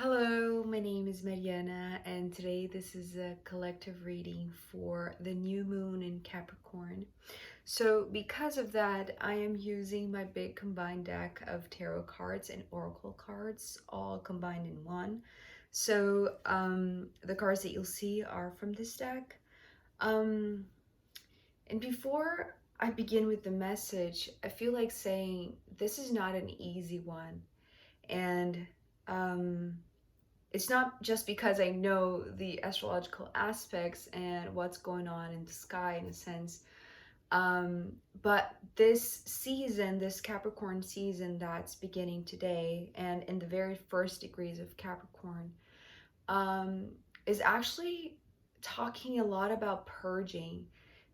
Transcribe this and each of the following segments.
Hello, my name is Mariana, and today this is a collective reading for the new moon in Capricorn. So, because of that, I am using my big combined deck of tarot cards and oracle cards, all combined in one. So, the cards that you'll see are from this deck. Um, and before I begin with the message, I feel like saying this is not an easy one. And, um, it's not just because I know the astrological aspects and what's going on in the sky in a sense, um, but this season, this Capricorn season that's beginning today and in the very first degrees of Capricorn, um, is actually talking a lot about purging,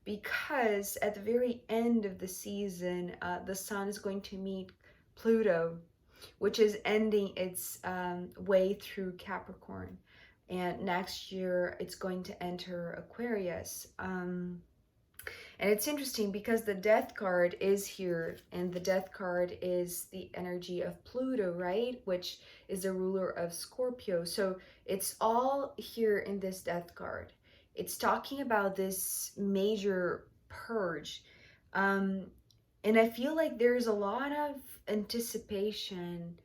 because at the very end of the season, the sun is going to meet Pluto, which is ending its way through Capricorn. And next year, it's going to enter Aquarius. And it's interesting because the death card is here, and the death card is the energy of Pluto, right? Which is the ruler of Scorpio. So it's all here in this death card. It's talking about this major purge. Um, and I feel like there's a lot of anticipation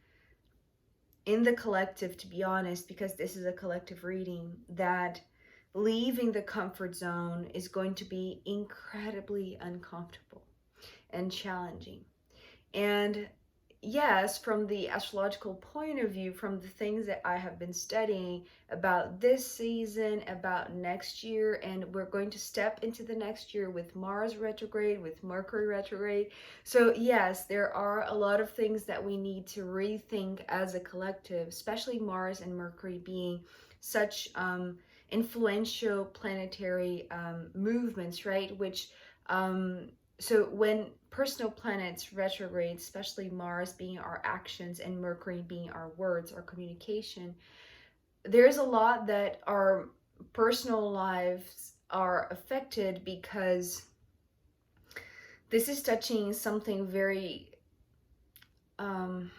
in the collective, to be honest, because this is a collective reading, that leaving the comfort zone is going to be incredibly uncomfortable and challenging. And yes, from the astrological point of view, from the things that I have been studying about this season, about next year, and we're going to step into the next year with Mars retrograde, with Mercury retrograde. So yes, there are a lot of things that we need to rethink as a collective, especially Mars and Mercury being such influential planetary movements, right? Which so when personal planets retrograde, especially Mars being our actions and Mercury being our words, our communication, there's a lot that our personal lives are affected, because this is touching something very, um,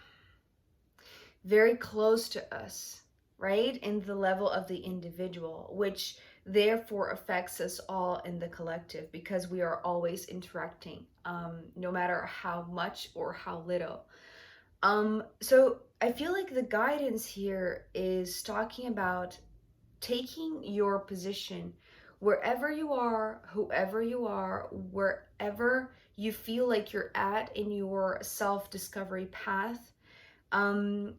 very close to us, right? In the level of the individual, which therefore affects us all in the collective, because we are always interacting, no matter how much or how little. So I feel like the guidance here is talking about taking your position wherever you are, whoever you are, wherever you feel like you're at in your self-discovery path,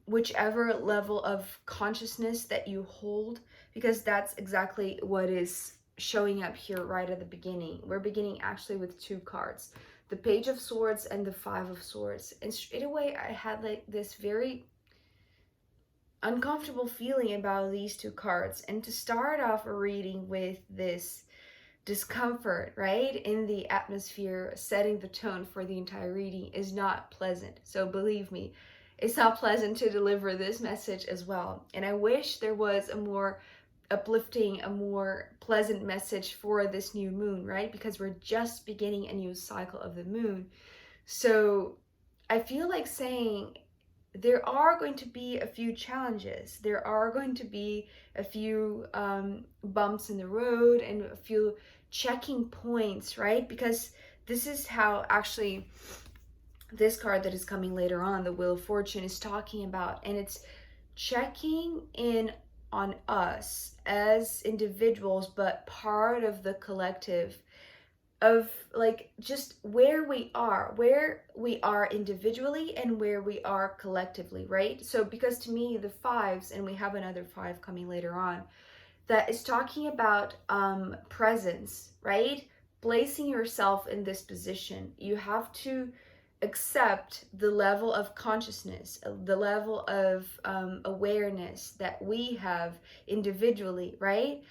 whichever level of consciousness that you hold, because that's exactly what is showing up here right at the beginning. We're beginning actually with two cards, the Page of Swords and the Five of Swords. And straight away, I had like this very uncomfortable feeling about these two cards. And to start off a reading with this discomfort, right, in the atmosphere, setting the tone for the entire reading is not pleasant. So believe me, it's not pleasant to deliver this message as well. And I wish there was a more uplifting, a more pleasant message for this new moon, right? Because we're just beginning a new cycle of the moon. So I feel like saying there are going to be a few challenges. There are going to be a few bumps in the road and a few checking points, right? Because this is how actually this card that is coming later on, the Wheel of Fortune, is talking about. And it's checking in on us as individuals, but part of the collective, of like just where we are individually and where we are collectively, right? So because to me the fives, and we have another five coming later on, that is talking about presence, right? Placing yourself in this position. You have to accept the level of consciousness, the level of awareness that we have individually, right?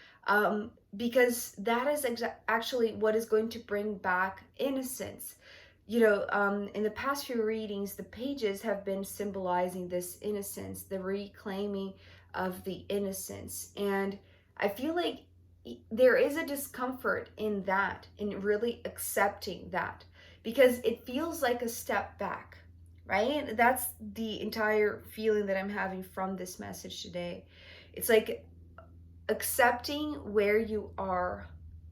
Because that is actually what is going to bring back innocence. You know, in the past few readings, the pages have been symbolizing this innocence, the reclaiming of the innocence. And I feel like there is a discomfort in that, in really accepting that, because it feels like a step back, right? That's the entire feeling that I'm having from this message today. It's like accepting where you are,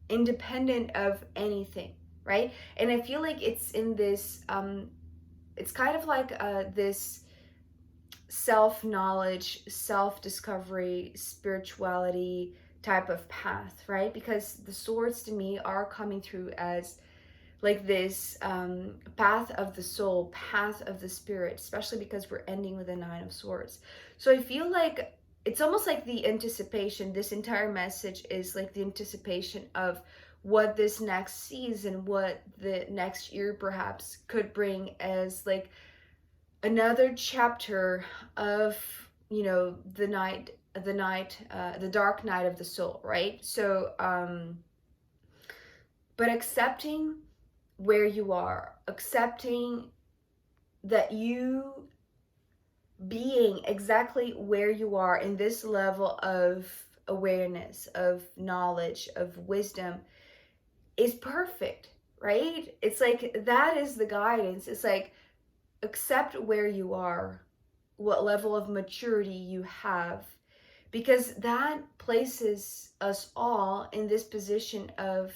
independent of anything, right? And I feel like it's in this, it's kind of like this self-knowledge, self-discovery, spirituality type of path, right? Because the swords to me are coming through as like this path of the soul, path of the spirit, especially because we're ending with the Nine of Swords. So I feel like it's almost like the anticipation. This entire message is like the anticipation of what this next season, what the next year perhaps could bring as like another chapter of, you know, the dark night of the soul, right? So but accepting where you are, accepting that you being exactly where you are in this level of awareness, of knowledge, of wisdom is perfect, right? It's like that is the guidance. It's like accept where you are, what level of maturity you have, because that places us all in this position of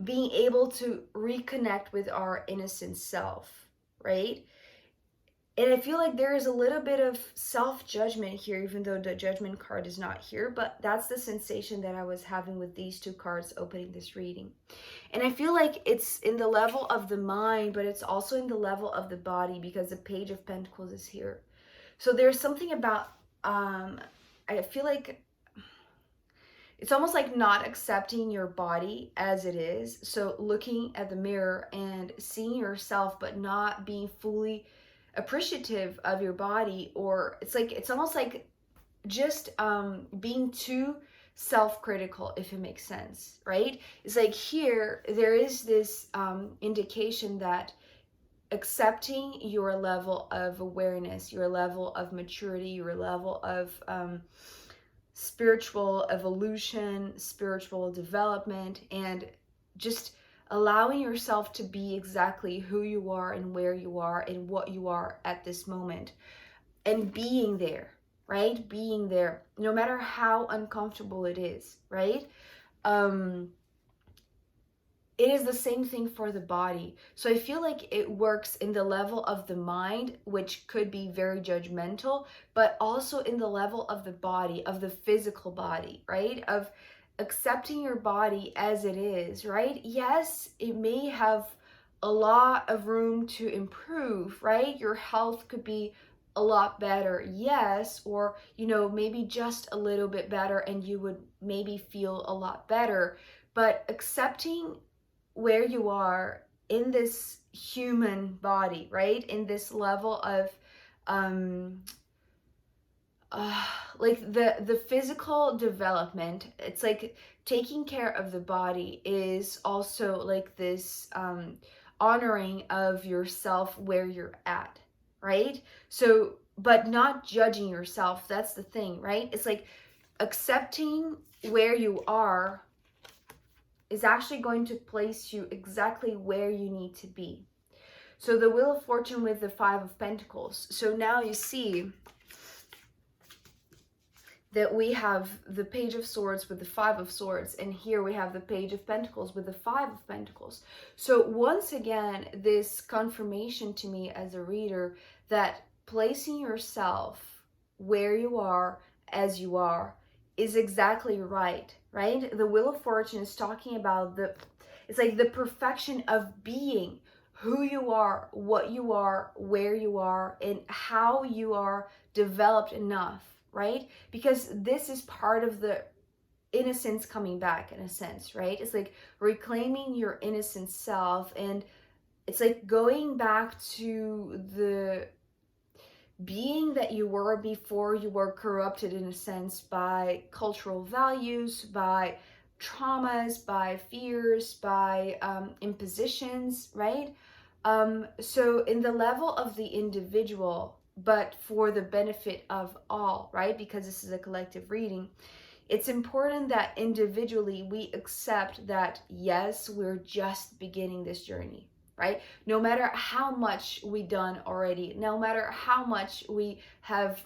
being able to reconnect with our innocent self, right? And I feel like there is a little bit of self-judgment here, even though the judgment card is not here, but that's the sensation that I was having with these two cards opening this reading. And I feel like it's in the level of the mind, but it's also in the level of the body because the Page of Pentacles is here. So there's something about, I feel like it's almost like not accepting your body as it is. So looking at the mirror and seeing yourself, but not being fully appreciative of your body, or it's like, it's almost like just being too self-critical, if it makes sense, right? It's like here, there is this indication that accepting your level of awareness, your level of maturity, your level of spiritual evolution, spiritual development, and just allowing yourself to be exactly who you are and where you are and what you are at this moment, and being there, right? Being there, no matter how uncomfortable it is, right? It is the same thing for the body. So I feel like it works in the level of the mind, which could be very judgmental, but also in the level of the body, of the physical body, right? Of accepting your body as it is, right? Yes, it may have a lot of room to improve, right? Your health could be a lot better, yes, or, you know, maybe just a little bit better and you would maybe feel a lot better. But accepting where you are in this human body, right? In this level of um like the physical development, it's like taking care of the body is also like this honoring of yourself where you're at, right? So but not judging yourself, that's the thing, right? It's like accepting where you are is actually going to place you exactly where you need to be. So the Wheel of Fortune with the Five of Pentacles. So now you see that we have the Page of Swords with the Five of Swords, and here we have the Page of Pentacles with the Five of Pentacles. So once again, this confirmation to me as a reader that placing yourself where you are, as you are, is exactly right, right? The Wheel of Fortune is talking about it's like the perfection of being who you are, what you are, where you are, and how you are developed enough, right? Because this is part of the innocence coming back in a sense, right? It's like reclaiming your innocent self, and it's like going back to the being that you were before you were corrupted in a sense by cultural values, by traumas, by fears, by impositions, right? So in the level of the individual, but for the benefit of all, right? Because this is a collective reading, it's important that individually we accept that, yes, we're just beginning this journey. right? No matter how much we done already, no matter how much we have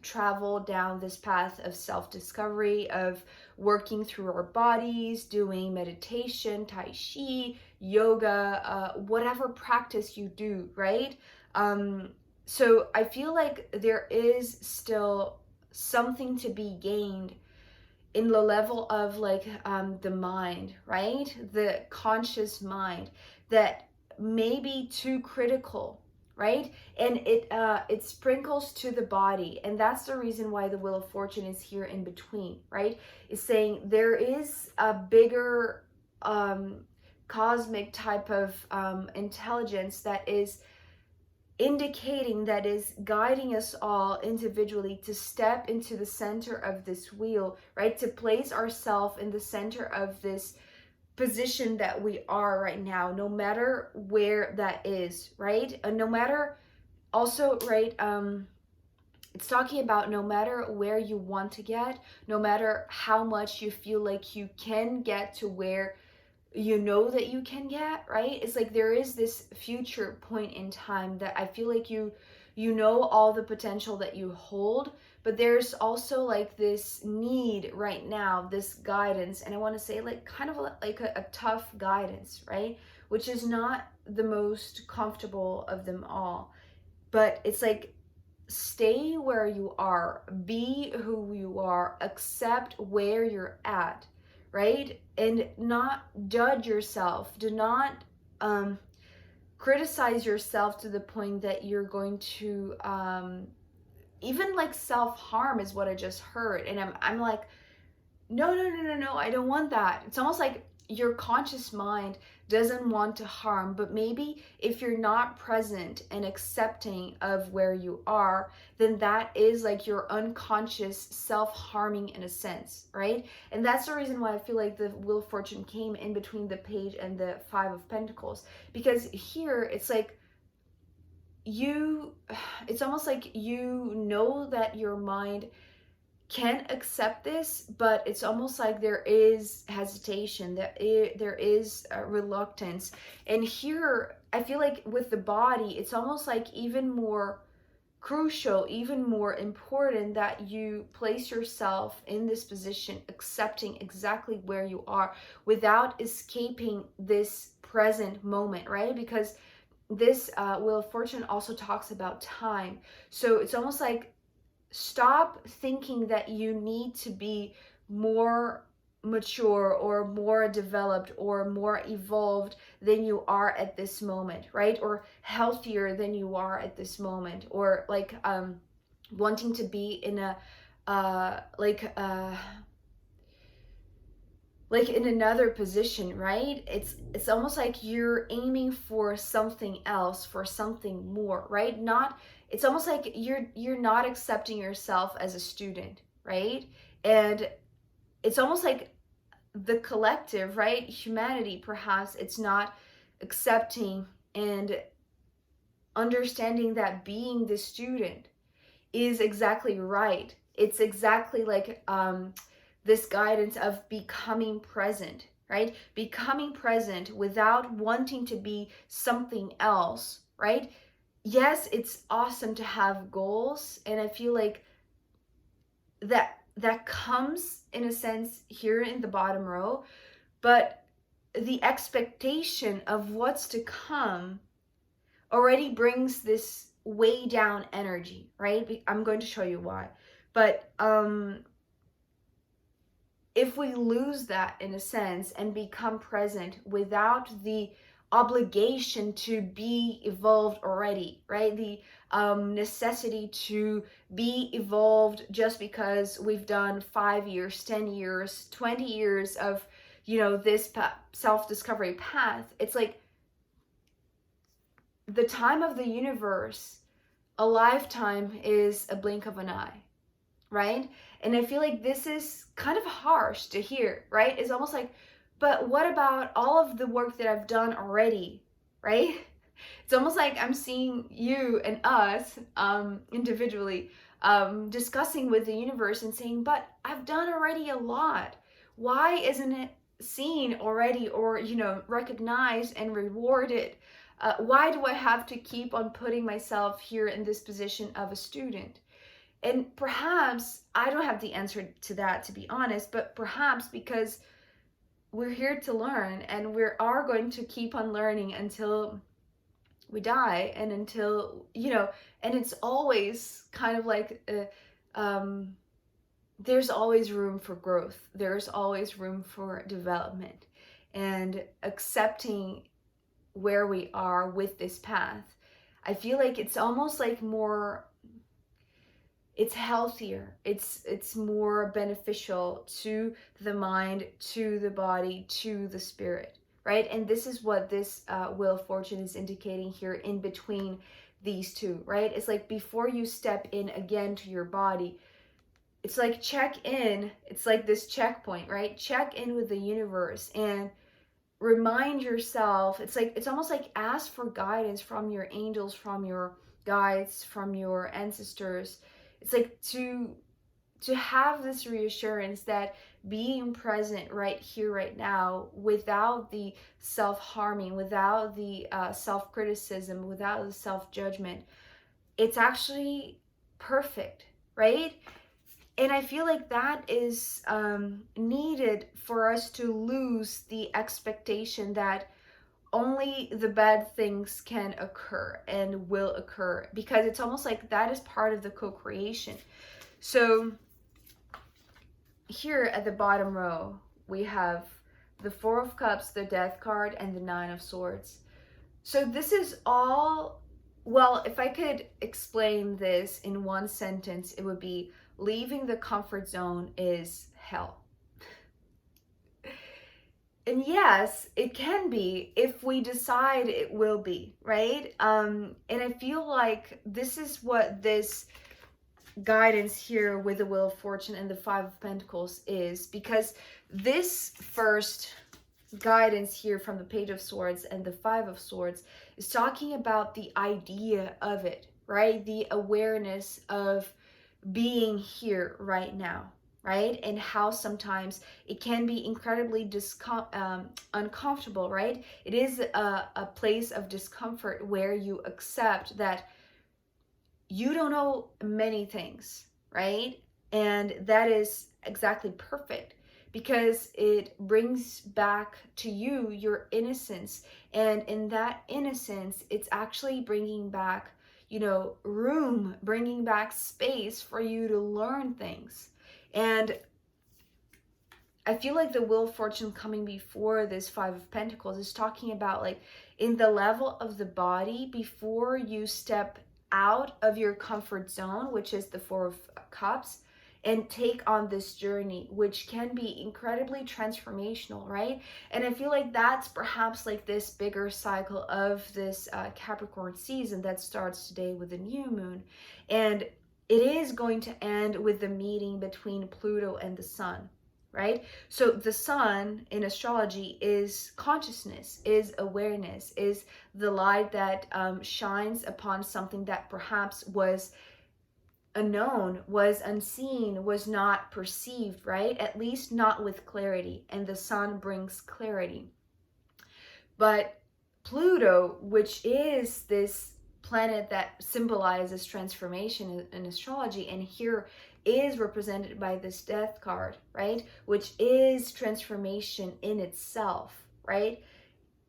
traveled down this path of self-discovery, of working through our bodies, doing meditation, tai chi, yoga, whatever practice you do, right? So I feel like there is still something to be gained in the level of like the mind, right? The conscious mind that may be too critical, right? And it sprinkles to the body, and that's the reason why the Wheel of Fortune is here in between, right? Is saying there is a bigger cosmic type of intelligence that is indicating, that is guiding us all individually to step into the center of this wheel, right? To place ourselves in the center of this position that we are right now, no matter where that is, right? And no matter also, right? It's talking about no matter where you want to get, no matter how much you feel like you can get to where you know that you can get, right? It's like there is this future point in time that I feel like you know all the potential that you hold, but there's also like this need right now, this guidance, and I want to say like kind of like a tough guidance, right? Which is not the most comfortable of them all, but it's like stay where you are, be who you are, accept where you're at, right? And not judge yourself. Do not criticize yourself to the point that you're going to even like self-harm is what I just heard. And I'm like, no, I don't want that. It's almost like your conscious mind doesn't want to harm, but maybe if you're not present and accepting of where you are, then that is like your unconscious self-harming in a sense, right? And that's the reason why I feel like the Wheel of Fortune came in between the Page and the Five of Pentacles, because here it's like it's almost like you know that your mind can accept this, but it's almost like there is hesitation, there is reluctance. And here I feel like with the body, it's almost like even more crucial, even more important that you place yourself in this position, accepting exactly where you are without escaping this present moment, right? Because this Wheel of Fortune also talks about time. So it's almost like stop thinking that you need to be more mature or more developed or more evolved than you are at this moment, right? Or healthier than you are at this moment, or like wanting to be in a like in another position, right? It's almost like you're aiming for something else, for something more, right? Not, it's almost like you're not accepting yourself as a student, right? And it's almost like the collective, right? Humanity, perhaps it's not accepting and understanding that being the student is exactly right. It's exactly like this guidance of becoming present, right? Becoming present without wanting to be something else, right? Yes, it's awesome to have goals, and I feel like that comes in a sense here in the bottom row, but the expectation of what's to come already brings this way down energy, right? I'm going to show you why. But if we lose that in a sense and become present without the obligation to be evolved already, right? The necessity to be evolved just because we've done 5 years, 10 years, 20 years of, this self-discovery path. It's like the time of the universe, a lifetime is a blink of an eye, right? And I feel like this is kind of harsh to hear, right? It's almost like, but what about all of the work that I've done already, right? It's almost like I'm seeing you and us individually discussing with the universe and saying, but I've done already a lot. Why isn't it seen already or, recognized and rewarded? Why do I have to keep on putting myself here in this position of a student? And perhaps I don't have the answer to that, to be honest, but perhaps because we're here to learn, and we are going to keep on learning until we die, and until, and it's always kind of like, there's always room for growth. There's always room for development, and accepting where we are with this path. I feel like it's almost like more, it's healthier, it's more beneficial to the mind, to the body, to the spirit, right? And this is what this Wheel of Fortune is indicating here in between these two, right? It's like before you step in again to your body, it's like check in. It's like this checkpoint, right? Check in with the universe and remind yourself. It's like, it's almost like ask for guidance from your angels, from your guides, from your ancestors. It's like to have this reassurance that being present right here, right now, without the self-harming, without the self-criticism, without the self-judgment, it's actually perfect, right? And I feel like that is needed for us to lose the expectation that only the bad things can occur and will occur, because it's almost like that is part of the co-creation. So here at the bottom row, we have the Four of Cups, the Death card, and the Nine of Swords. So this is all, well, if I could explain this in one sentence, it would be leaving the comfort zone is hell. And yes, it can be if we decide it will be, right? And I feel like this is what this guidance here with the Wheel of Fortune and the Five of Pentacles is, because this first guidance here from the Page of Swords and the Five of Swords is talking about the idea of it, right? The awareness of being here right now, right? And how sometimes it can be incredibly uncomfortable, right? It is a place of discomfort where you accept that you don't know many things, right? And that is exactly perfect, because it brings back to you your innocence. And in that innocence, it's actually bringing back, room, bringing back space for you to learn things. And I feel like the Wheel of Fortune coming before this Five of Pentacles is talking about, like, in the level of the body, before you step out of your comfort zone, which is the Four of Cups, and take on this journey, which can be incredibly transformational, right? And I feel like that's perhaps like this bigger cycle of this Capricorn season that starts today with the new moon. And it is going to end with the meeting between Pluto and the Sun, right? So the Sun in astrology is consciousness, is awareness, is the light that shines upon something that perhaps was unknown, was unseen, was not perceived, right? At least not with clarity. And the Sun brings clarity. But Pluto, which is this planet that symbolizes transformation in astrology, and here is represented by this Death card, right? Which is transformation in itself, right?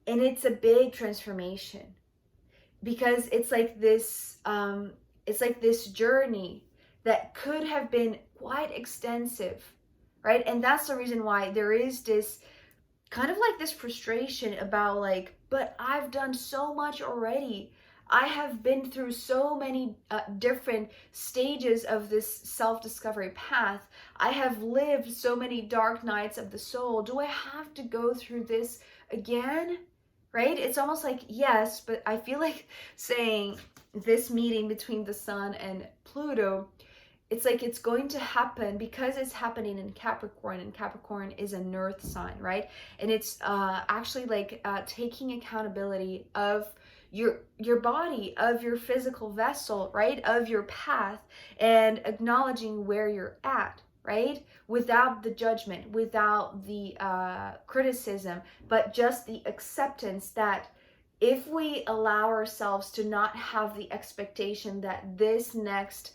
And it's a big transformation, because it's like this journey that could have been quite extensive, right? And that's the reason why there is this kind of like this frustration about, like, but I've done so much already. I have been through so many different stages of this self-discovery path. I have lived so many dark nights of the soul. Do I have to go through this again? Right? It's almost like, yes, but I feel like saying this meeting between the Sun and Pluto, it's like it's going to happen because it's happening in Capricorn, and Capricorn is an earth sign, right? And it's actually like taking accountability of your body, of your physical vessel, right? Of your path, and acknowledging where you're at, right? Without the judgment, without the criticism, but just the acceptance that if we allow ourselves to not have the expectation that this next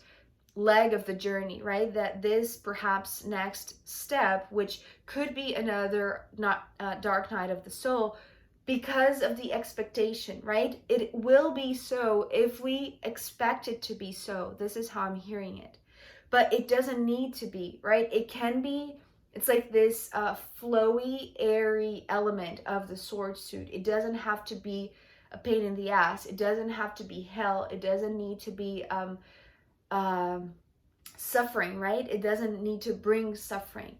leg of the journey, right, that this perhaps next step, which could be another not dark night of the soul, because of the expectation, right, it will be so if we expect it to be so. This is how I'm hearing it, but it doesn't need to be, right? It can be. It's like this flowy, airy element of the sword suit. It doesn't have to be a pain in the ass. It doesn't have to be hell. It doesn't need to be suffering, right? It doesn't need to bring suffering.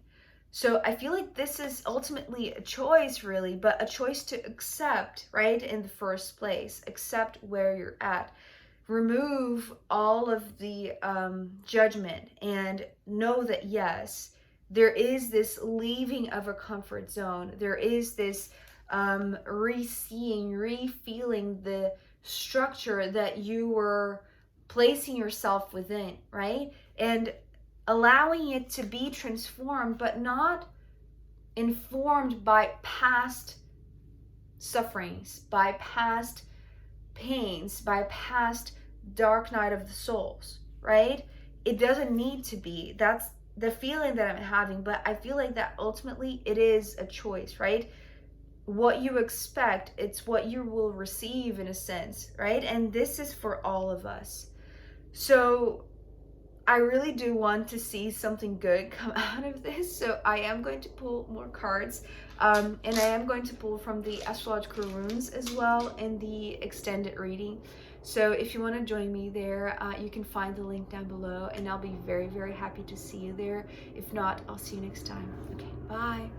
So I feel like this is ultimately a choice, really, but a choice to accept, right, in the first place. Accept where you're at. Remove all of the judgment and know that, yes, there is this leaving of a comfort zone. There is this re-seeing, re-feeling the structure that you were placing yourself within, right? And allowing it to be transformed, but not informed by past sufferings, by past pains, by past dark night of the souls, right? It doesn't need to be. That's the feeling that I'm having, but I feel like that ultimately it is a choice, right? What you expect, it's what you will receive in a sense, right? And this is for all of us. So I really do want to see something good come out of this, so I am going to pull more cards, and I am going to pull from the astrological runes as well in the extended reading. So if you want to join me there, you can find the link down below, and I'll be very, very happy to see you there. If not, I'll see you next time. Okay, bye.